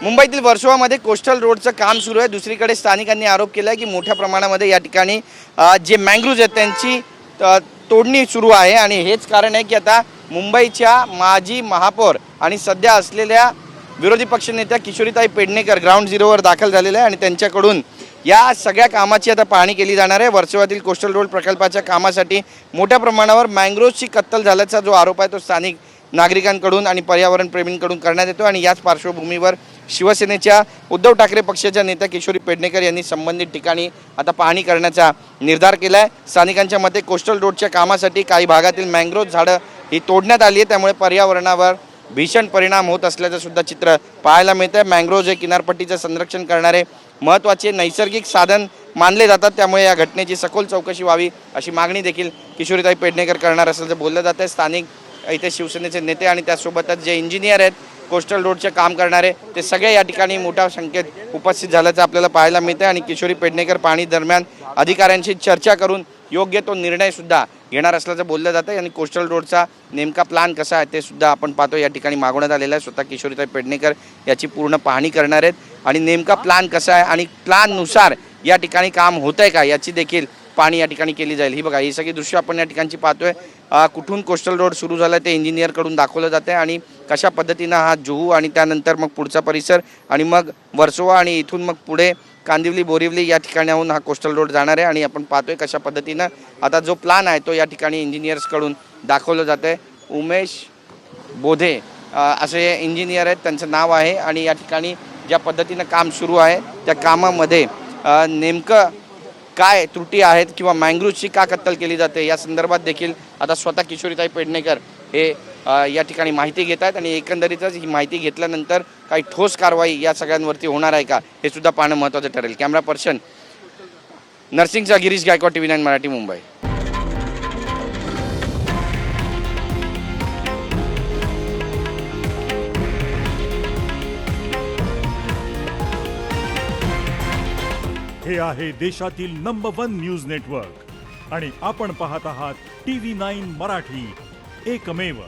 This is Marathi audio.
मुंबईतील वर्सोवामध्ये कोस्टल रोडचं काम सुरू आहे। दुसरीकडे स्थानिकांनी आरोप केला आहे की मोठ्या प्रमाणामध्ये या ठिकाणी जे मँग्रोव्ज आहेत त्यांची तोडणी सुरू आहे आणि हेच कारण आहे की आता मुंबईच्या माजी महापौर आणि सध्या असलेल्या विरोधी पक्षनेत्या किशोरीताई पेडणेकर ग्राउंड झिरोवर दाखल झालेल्या आहे आणि त्यांच्याकडून या सगळ्या कामाची आता पाहणी केली जाणार आहे। वर्सोवातील कोस्टल रोड प्रकल्पाच्या कामासाठी मोठ्या प्रमाणावर मँग्रोव्जची कत्तल झाल्याचा जो आरोप आहे तो स्थानिक नागरिकांकडून आणि पर्यावरण प्रेमींकडून करण्यात येतो आणि याच पार्श्वभूमीवर शिवसेनेच्या उद्धव ठाकरे पक्षाच्या नेत्या किशोरी पेडणेकर यांनी संबंधित ठिकाणी आता पाहणी करण्याचा निर्धार केला आहे। स्थानिकांच्या मते कोस्टल रोडच्या कामासाठी काही भागातील मँग्रोव्ह झाडं ही तोडण्यात आली आहे, त्यामुळे पर्यावरणावर भीषण परिणाम होत असल्याचं सुद्धा चित्र पाहायला मिळतं आहे। मँग्रोव्ह हे किनारपट्टीचं संरक्षण करणारे महत्त्वाचे नैसर्गिक साधन मानले जातात, त्यामुळे या घटनेची सखोल चौकशी व्हावी अशी मागणी देखील किशोरीताई पेडणेकर करणार असल्याचं बोललं जातं आहे। स्थानिक इथे शिवसेनेचे नेते आणि त्यासोबतच जे इंजिनियर आहेत कोस्टल रोडचे काम करणारे ते सगळे या ठिकाणी मोठ्या संख्येत उपस्थित झाल्याचं आपल्याला पाहायला मिळतं आणि किशोरी पेडणेकर पाहणी दरम्यान अधिकाऱ्यांशी चर्चा करून योग्य तो निर्णयसुद्धा घेणार असल्याचं बोललं जातं आणि कोस्टल रोडचा नेमका प्लॅन कसा आहे ते सुद्धा आपण पाहतो या ठिकाणी मागवण्यात आलेला आहे। स्वतः किशोरीताई पेडणेकर याची पूर्ण पाहणी करणार आहेत आणि नेमका प्लॅन कसा आहे आणि प्लॅननुसार या ठिकाणी काम होतं आहे का याची देखील पाणी या ठिकाणी केली जाईल। ही बघा ही सगळी दृश्य आपण या ठिकाणची पाहतोय। कुठून कोस्टल रोड सुरू झाला ते इंजिनियरकडून दाखवलं जातं आहे आणि कशा पद्धतीनं हा जुहू आणि त्यानंतर मग पुढचा परिसर आणि मग वर्सोवा आणि इथून मग पुढे कांदिवली बोरिवली या ठिकाणाहून हा कोस्टल रोड जाणार आहे आणि आपण पाहतोय कशा पद्धतीनं आता जो प्लॅन आहे तो या ठिकाणी इंजिनियर्सकडून दाखवलं जातं आहे। उमेश बोधे असे इंजिनियर आहेत, त्यांचं नाव आहे आणि या ठिकाणी ज्या पद्धतीनं काम सुरू आहे त्या कामामध्ये नेमकं काय त्रुटी आहेत किंवा मँग्रोव्हची का कत्तल केली जाते या संदर्भात देखील आता स्वतः किशोरीताई पेडणेकर हे या ठिकाणी माहिती घेत आहेत आणि एकंदरीतच ही माहिती घेतल्यानंतर काही ठोस कारवाई या सगळ्यांवरती होणार आहे का हे सुद्धा पाहणं महत्त्वाचं ठरेल। कॅमेरा पर्सन नरसिंगचा गिरीश गायकवाड, TV9 मराठी, मुंबई। हे आहे देशातील नंबर 1 न्यूज नेटवर्क आणि आपण पाहत आहात TV9 मराठी, एकमेव।